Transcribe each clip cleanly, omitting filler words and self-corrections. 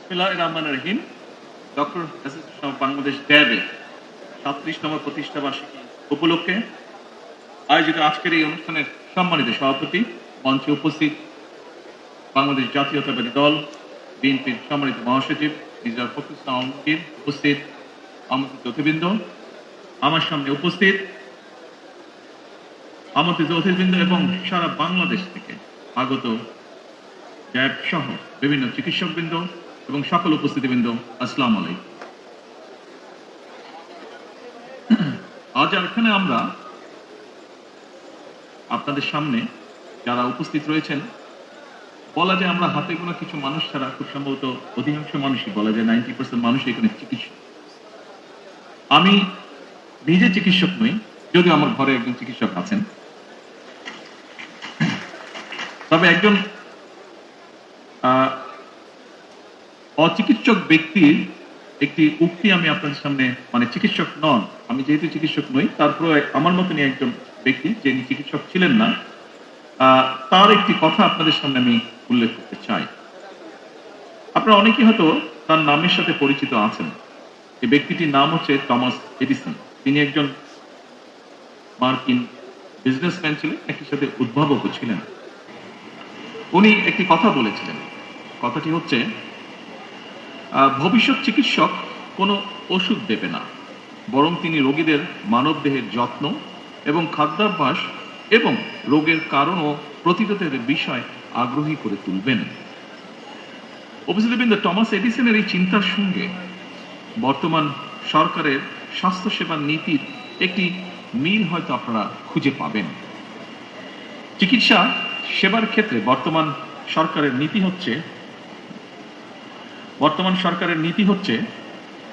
বিসমিল্লাহির রহমানির রহিম। Doctor association of Bangladesh ড্যাবের 37তম প্রতিষ্ঠা বার্ষিকী উপলক্ষে আয়োজিত আজকের এই অনুষ্ঠানের সম্মানিত সভাপতি, মঞ্চে উপস্থিত বাংলাদেশ জাতীয়তাবাদী দল বিএনপির সম্মানিত মহাসচিব মির্জা ফখরুল ইসলাম আলমগীর, উপস্থিত আমন্ত্রিত অতিবৃন্দ, আমার সামনে উপস্থিত আমন্ত্রিত অতিথিবৃন্দ এবং সারা বাংলাদেশ থেকে আগত ড্যাব সহ বিভিন্ন চিকিৎসকবৃন্দ এবং সকল উপস্থিতিবৃন্দ, আসসালামু আলাইকুম। আজ এখানে আমরা আপনাদের সামনে যারা উপস্থিত রয়েছেন, বলা যায় আমরা হাতে গোনা কিছু মানুষ ছাড়া খুব সম্ভবত অধিকাংশ মানুষই, বলা যায় 90% মানুষ এখানে চিকিৎসক। আমি নিজে চিকিৎসক নই, যদিও আমার ঘরে একজন চিকিৎসক আছেন, তবে একজন অচিকিৎসক ব্যক্তির একটি উক্তি আমি আপনাদের সামনে, মানে চিকিৎসক নন, আমি যেহেতু চিকিৎসক নই, তারপরে আমার মতনই একজন ব্যক্তি যিনি চিকিৎসক ছিলেন না, তার একটি কথা আপনাদের সামনে আমি উল্লেখ করতে চাই। আপনারা অনেকেই হয়তো তার নামের সাথে পরিচিত আছেন। এই ব্যক্তিটির নাম হচ্ছে টমাস এডিসন। তিনি একজন মার্কিন বিজনেসম্যান ছিলেন, একই সাথে উদ্ভাবকও ছিলেন। উনি একটি কথা বলেছিলেন, কথাটি হচ্ছে ভবিষ্যৎ চিকিৎসক কোনো ওষুধ দেবে না, বরং তিনি রোগীদের মানবদেহের যত্ন এবং খাদ্যাভ্যাস এবং রোগের কারণ ও প্রতিরোধের বিষয় আগ্রহী করে তুলবেন। উপস্থিতবৃন্দ, টমাস এডিসনের এই চিন্তার সঙ্গে বর্তমান সরকারের স্বাস্থ্যসেবা নীতির একটি মিল হয়তো আপনারা খুঁজে পাবেন। চিকিৎসা সেবার ক্ষেত্রে বর্তমান সরকারের নীতি হচ্ছে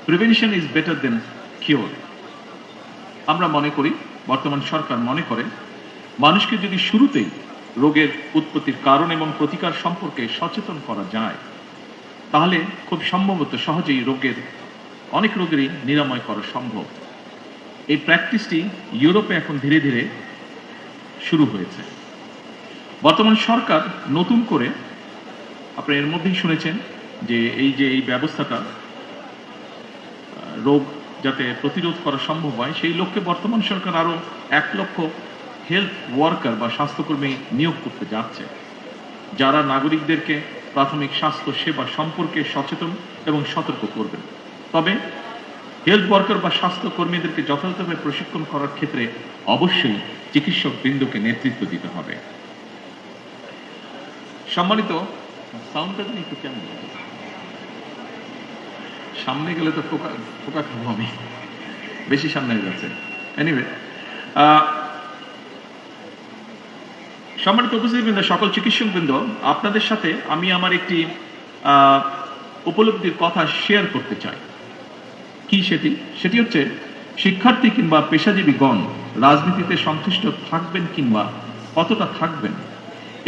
prevention is better then cure. আমরা মনে করি, বর্তমান সরকার মনে করে, মানুষকে যদি শুরুতেই রোগের উৎপত্তির কারণ এবং প্রতিকার সম্পর্কে সচেতন করা যায়, তাহলে খুব সম্ভবত সহজেই অনেক রোগেরই নিরাময় করা সম্ভব। এই প্র্যাকটিসটি ইউরোপে এখন ধীরে ধীরে শুরু হয়েছে। বর্তমান সরকার নতুন করে, আপনারা এর মধ্যেই শুনেছেন যে এই ব্যবস্থাটা, রোগ যাতে প্রতিরোধ করা সম্ভব হয়, সেই লক্ষ্যে বর্তমান সরকার আরো 1 লক্ষ হেলথ ওয়ার্কার বা স্বাস্থ্যকর্মী নিয়োগ করতে যাচ্ছে, যারা নাগরিকদেরকে প্রাথমিক স্বাস্থ্য সেবা সম্পর্কে সচেতন এবং সতর্ক করবেন। তবে হেলথ ওয়ার্কার বা স্বাস্থ্যকর্মীদেরকে যথাযথভাবে প্রশিক্ষণ করার ক্ষেত্রে অবশ্যই চিকিৎসক বৃন্দকে নেতৃত্ব দিতে হবে। সম্মানিত, সাউন্ডটা একটু কেমন, সামনে গেলে তো ফোকা খাবো আমি, বেশি সামনে হয়ে যাচ্ছে। এনিওয়ে, সম্মানিত উপস্থিতিবৃন্দ, সকল চিকিৎসকবৃন্দ, আপনাদের সাথে আমি আমার একটি উপলব্ধির কথা শেয়ার করতে চাই। কি সেটি হচ্ছে, শিক্ষার্থী কিংবা পেশাজীবীগণ রাজনীতিতে সংশ্লিষ্ট থাকবেন কিংবা কতটা থাকবেন,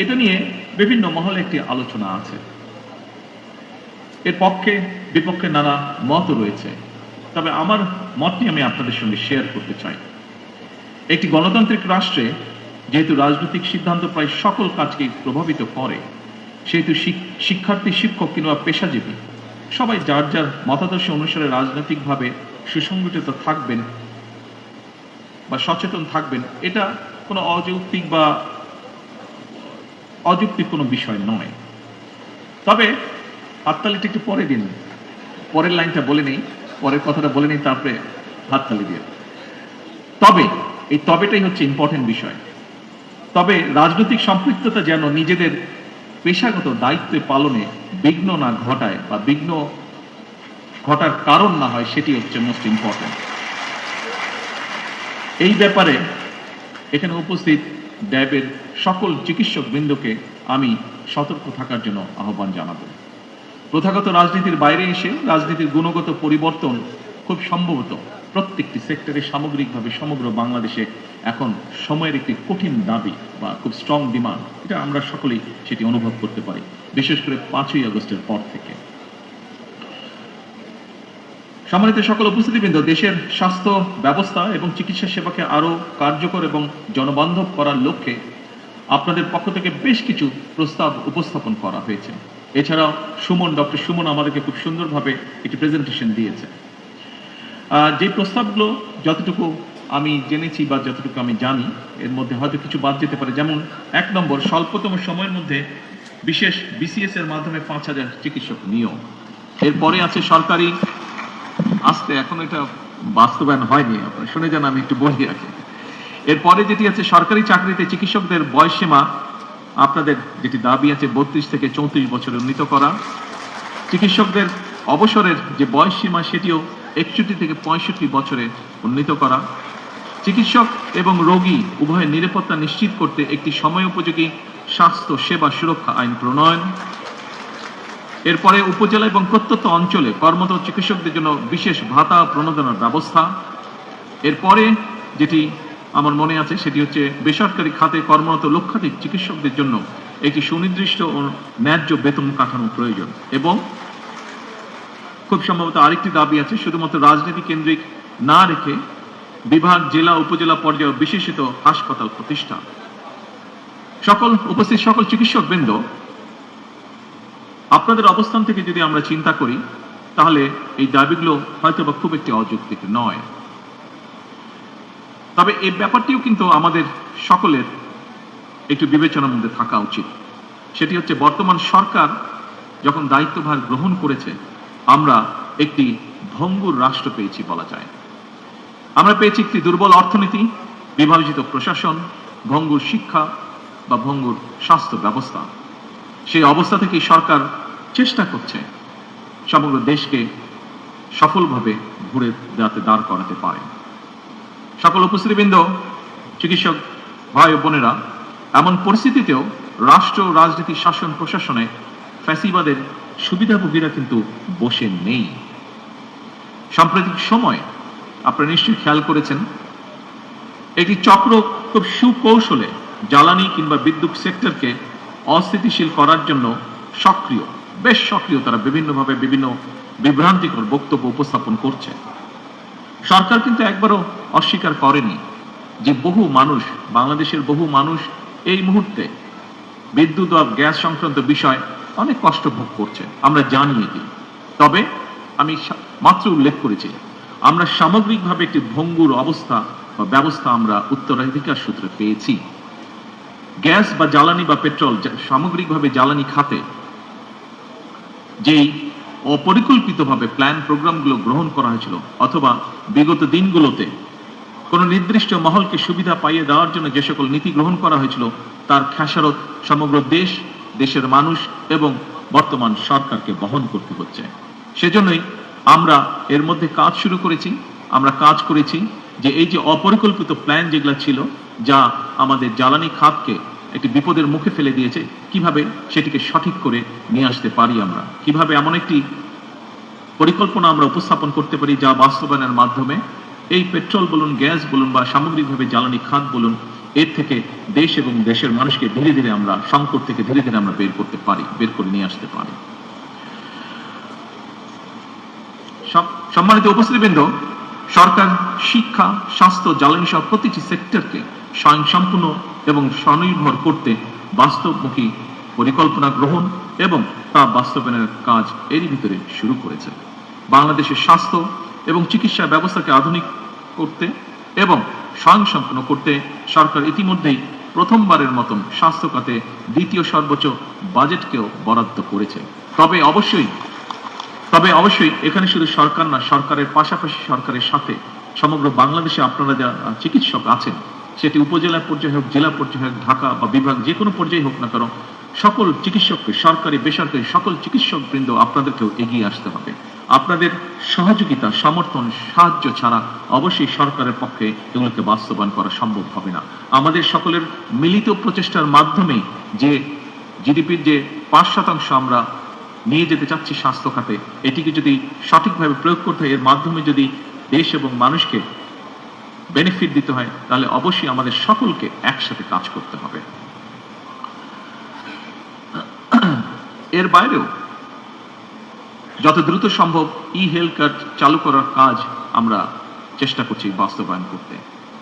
এটা নিয়ে বিভিন্ন মহলে একটি আলোচনা আছে। এর পক্ষে বিপক্ষে নানা মত রয়েছে, তবে আমার মতটি আমি আপনাদের সঙ্গে শেয়ার করতে চাই। একটি গণতান্ত্রিক রাষ্ট্রে যেহেতু রাজনৈতিক সিদ্ধান্ত প্রায় সকল কাজকেই প্রভাবিত করে, সেহেতু শিক্ষার্থী, শিক্ষক কিংবা পেশাজীবী সবাই যার যার মতাদর্শ অনুসারে রাজনৈতিকভাবে সুসংগঠিত থাকবেন বা সচেতন থাকবেন, এটা কোনো অযৌক্তিক কোনো বিষয় নয়। তবে হাততালিটা একটু পরে দিন, পরের লাইনটা বলে নেই, পরের কথাটা বলে নেই, তারপরে হাততালি দিয়ে। তবে এই তবেটাই হচ্ছে ইম্পর্টেন্ট বিষয়। তবে রাজনৈতিক সম্পৃক্ততা যেন নিজেদের পেশাগত দায়িত্ব পালনে বিঘ্ন না ঘটায় বা বিঘ্ন ঘটার কারণ না হয়, সেটি হচ্ছে মোস্ট ইম্পর্টেন্ট। এই ব্যাপারে এখানে উপস্থিত ড্যাবের সকল চিকিৎসক বৃন্দকে আমি সতর্ক থাকার জন্য আহ্বান জানাব। প্রথাগত রাজনীতির বাইরে এসে রাজনীতির গুণগত পরিবর্তন খুব সম্ভবত প্রত্যেকটি সেক্টরে সামগ্রিকভাবে সমগ্র বাংলাদেশে এখন সময়ের একটি কঠিন দাবি বা খুব স্ট্রং ডিমান্ড, এটা আমরা সকলেই সেটি অনুভব করতে পারি, বিশেষ করে 5ই আগস্টের পর থেকে। সম্মানিত সকল উপস্থিতিবৃন্দ, দেশের স্বাস্থ্য ব্যবস্থা এবং চিকিৎসা সেবাকে আরো কার্যকর এবং জনবান্ধব করার লক্ষ্যে আপনাদের পক্ষ থেকে বেশ কিছু প্রস্তাব উপস্থাপন করা হয়েছে। এছাড়াও ডক্টর সুমন আমাদেরকে খুব সুন্দরভাবে একটি প্রেজেন্টেশন দিয়েছে। যে প্রস্তাবগুলো যতটুকু আমি জেনেছি বা যতটুকু আমি জানি, এর মধ্যে হয়তো কিছু বাদ যেতে পারে। যেমন 1 নম্বর, স্বল্পতম সময়ের মধ্যে বিশেষ বিসিএস এর মাধ্যমে 5,000 চিকিৎসক নিয়োগ। এরপরে আছে সরকারি, এখন এটা বাস্তবায়ন হয়নি, আপনারা শুনে যান, আমি একটু বলি রাখি। এরপরে যেটি আছে সরকারি চাকরিতে চিকিৎসকদের বয়সসীমা, আপনাদের যেটি দাবি আছে 32 থেকে 34 বছরে উন্নীত করা। চিকিৎসকদের অবসরের যে বয়সসীমা সেটিও 61 থেকে 65 বছরে উন্নীত করা। চিকিৎসক এবং রোগী উভয়ের নিরাপত্তা নিশ্চিত করতে একটি সময়োপযোগী স্বাস্থ্য সেবা সুরক্ষা আইন প্রণয়ন। এরপরে উপজেলা এবং প্রত্যন্ত অঞ্চলে কর্মরত চিকিৎসকদের জন্য বিশেষ ভাতা প্রণোদনার ব্যবস্থা। এরপরে যেটি আমার মনে আছে সেটি হচ্ছে বেসরকারি খাতে কর্মরত লক্ষাধিক চিকিৎসকদের জন্য একটি সুনির্দিষ্ট ও ন্যায্য বেতন কাঠামো প্রয়োজন। এবং খুব সম্ভবত আরেকটি দাবি আছে, শুধুমাত্র রাজনীতি কেন্দ্রিক না রেখে বিভাগ, জেলা, উপজেলা পর্যায়ে বিশেষিত হাসপাতাল প্রতিষ্ঠা। উপস্থিত সকল চিকিৎসকবৃন্দ, আপনাদের অবস্থান থেকে যদি আমরা চিন্তা করি তাহলে এই দাবিগুলো হয়তো বা খুব একটি অযৌক্তিক নয়। তবে এই ব্যাপারটিও কিন্তু আমাদের সকলের একটু বিবেচনার মধ্যে থাকা উচিত। সেটি হচ্ছে বর্তমান সরকার যখন দায়িত্বভার গ্রহণ করেছে, আমরা একটি ভঙ্গুর রাষ্ট্র পেয়েছি বলা যায়। আমরা পেয়েছি একটি দুর্বল অর্থনীতি, বিভাজিত প্রশাসন, ভঙ্গুর শিক্ষা বা ভঙ্গুর স্বাস্থ্য ব্যবস্থা। সেই অবস্থা থেকেই সরকার চেষ্টা করছে সমগ্র দেশকে সফলভাবে ঘুরে দাঁড় করাতে পারে। সকল উপস্থিতিবৃন্দ, চিকিৎসক ভাই ও বোনেরা, এমন পরিস্থিতিতেও রাষ্ট্র, রাজনীতি, শাসন, প্রশাসনে ফ্যাসিবাদের সুবিধাভোগীরা কিন্তু বসে নেই। সাম্প্রতিক সময় আপনারা নিশ্চয়ই খেয়াল করেছেন, একটি চক্র খুব সুকৌশলে জ্বালানি কিংবা বিদ্যুৎ সেক্টরকে অস্থিতিশীল করার জন্য বেশ সক্রিয় তারা বিভিন্নভাবে বিভিন্ন বিভ্রান্তিকর বক্তব্য উপস্থাপন করছে। সরকার কিন্তু একবারও অস্বীকার করেনি যে বাংলাদেশের বহু মানুষ এই মুহূর্তে বিদ্যুৎ ও গ্যাস সংক্রান্ত বিষয় অনেক কষ্ট ভোগ করছে, আমরা জানি এটি। তবে আমি মাত্র উল্লেখ করেছি, আমরা সামগ্রিকভাবে একটি ভঙ্গুর অবস্থা বা ব্যবস্থা আমরা উত্তরাধিকার সূত্রে পেয়েছি। গ্যাস বা জ্বালানি বা পেট্রোল, সামগ্রিকভাবে জ্বালানি খাতে যেই অপরিকল্পিতভাবে প্ল্যান প্রোগ্রামগুলো গ্রহণ করা হয়েছিল, অথবা বিগত দিনগুলোতে কোন নির্দিষ্ট মহলকে সুবিধা পাইয়ে দেওয়ার জন্য যে সকল নীতি গ্রহণ করা হয়েছিল, তার খেসারত সমগ্র দেশের মানুষ এবং বর্তমান সরকারকে বহন করতে হচ্ছে। সেজন্যই আমরা এর মধ্যে কাজ শুরু করেছি। আমরা কাজ করেছি যে এই যে অপরিকল্পিত প্ল্যান যেগুলো ছিল, যা আমাদের জ্বালানি খাতকে একটি বিপদের মুখে ফেলে দিয়েছে, কিভাবে সেটিকে সঠিক করে নিয়ে আসতে পারি, আমরা কিভাবে এমন একটি পরিকল্পনা আমরা উপস্থাপন করতে পারি যা বাস্তবায়নের মাধ্যমে এই পেট্রোল বলুন, গ্যাস বলুন বা সামগ্রিকভাবে জ্বালানি খাত বলুন, এর থেকে দেশ এবং দেশের মানুষকে ধীরে ধীরে আমরা সংকট থেকে ধীরে ধীরে আমরা বের করে নিয়ে আসতে পারি। সম্মানিত উপস্থিতিবৃন্দ, সরকার শিক্ষা, স্বাস্থ্য, জ্বালানি সহ প্রতিটি সেক্টরকে স্বয়ংসম্পূর্ণ এবং স্বনির্ভর করতে বাস্তবমুখী পরিকল্পনা গ্রহণ এবং তা বাস্তবায়নের কাজ এরই ভিতরে শুরু করেছে। বাংলাদেশের স্বাস্থ্য এবং চিকিৎসা ব্যবস্থাকে আধুনিক করতে এবং স্বয়ংসম্পূর্ণ করতে সরকার ইতিমধ্যেই প্রথমবারের মতন স্বাস্থ্য খাতে দ্বিতীয় সর্বোচ্চ বাজেটকেও বরাদ্দ করেছে। তবে অবশ্যই এখানে শুধু সরকার না, সরকারের পাশাপাশি সরকারের সাথে সমগ্র বাংলাদেশে আপনারা যা চিকিৎসক আছেন, সেটি উপজেলা পর্যায়ে হোক, জেলা পর্যায়ে হোক, ঢাকা বা বিভাগ যে কোনো পর্যায়ে হোক না কেন, সকল চিকিৎসককে, সরকারি বেসরকারি সকল চিকিৎসক বৃন্দ আপনাদেরকেও এগিয়ে আসতে হবে। আপনাদের সহযোগিতা, সমর্থন, সাহায্য ছাড়া অবশ্যই সরকারের পক্ষে এগুলোকে বাস্তবায়ন করা সম্ভব হবে না। আমাদের সকলের মিলিত প্রচেষ্টার মাধ্যমে যে জিডিপির যে 5% আমরা নিয়ে যেতে চাচ্ছি স্বাস্থ্য খাতে, এটিকে যদি সঠিকভাবে প্রয়োগ করতে হয়, এর মাধ্যমে যদি দেশ এবং মানুষকে বেনিফিট দিতে হয়, তাহলে অবশ্যই আমাদের সকলকে একসাথে কাজ করতে হবে। এর বাইরেও যত দ্রুত সম্ভব হেলথ কার্ড চালু করার কাজ আমরা চেষ্টা করছি বাস্তবায়ন করতে।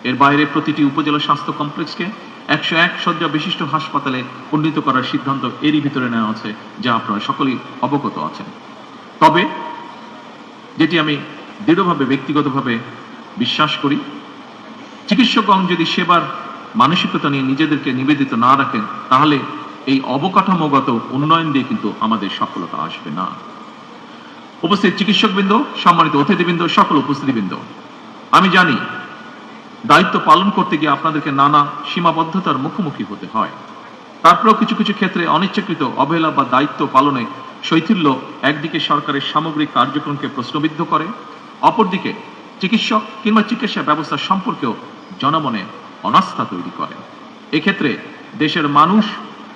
এর বাইরে প্রতিটি উপজেলা স্বাস্থ্য কমপ্লেক্সকে 101 শয্যা বিশিষ্ট হাসপাতালে উন্নীত করার সিদ্ধান্ত এরই ভিতরে নেওয়া আছে, যা আপনারা সকলেই অবগত আছেন। তবে যেটি আমি দৃঢ়ভাবে ব্যক্তিগতভাবে বিশ্বাস করি, চিকিৎসকগণ যদি সেবার মানসিকতা নিয়ে নিজেদেরকে নিবেদিত না রাখেন, তাহলে এই অবকাঠামোগত উন্নয়ন দিয়ে কিন্তু আমাদের সফলতা আসবে না। উপস্থিত চিকিৎসকবৃন্দ, সম্মানিত অতিথিবৃন্দ, সকল উপস্থিতিবৃন্দ, আমি জানি দায়িত্ব পালন করতে গিয়ে আপনাদেরকে নানা সীমাবদ্ধতার মুখোমুখি হতে হয়। তারপরেও কিছু কিছু ক্ষেত্রে অনিচ্ছাকৃত অবহেলা বা দায়িত্ব পালনে শৈথিল্য একদিকে সরকারের সামগ্রিক কার্যক্রমকে প্রশ্নবিদ্ধ করে, অপরদিকে চিকিৎসক কিংবা চিকিৎসা ব্যবস্থা সম্পর্কেও জনমনে অনাস্থা তৈরি করে। এক্ষেত্রে দেশের মানুষ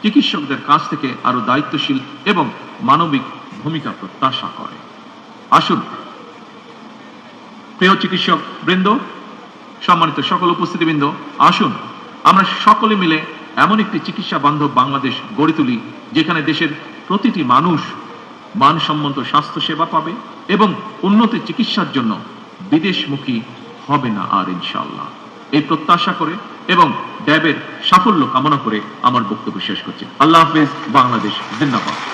চিকিৎসকদের কাছ থেকে আরো দায়িত্বশীল এবং মানবিক ভূমিকা প্রত্যাশা করে। আসুন প্রিয় চিকিৎসক বৃন্দ, সম্মানিত সকল উপস্থিতিবৃন্দ, আসুন আমরা সকলে মিলে এমন একটি চিকিৎসা বান্ধব বাংলাদেশ গড়ে তুলি, যেখানে দেশের প্রতিটি মানুষ মানসম্মত স্বাস্থ্য সেবা পাবে এবং উন্নত চিকিৎসার জন্য বিদেশমুখী হবে না আর, ইনশাআল্লাহ। এই প্রত্যাশা করে এবং ড্যাবের সাফল্য কামনা করে আমার বক্তব্য শেষ করছি। আল্লাহ হাফেজ। বাংলাদেশ জিন্দাবাদ।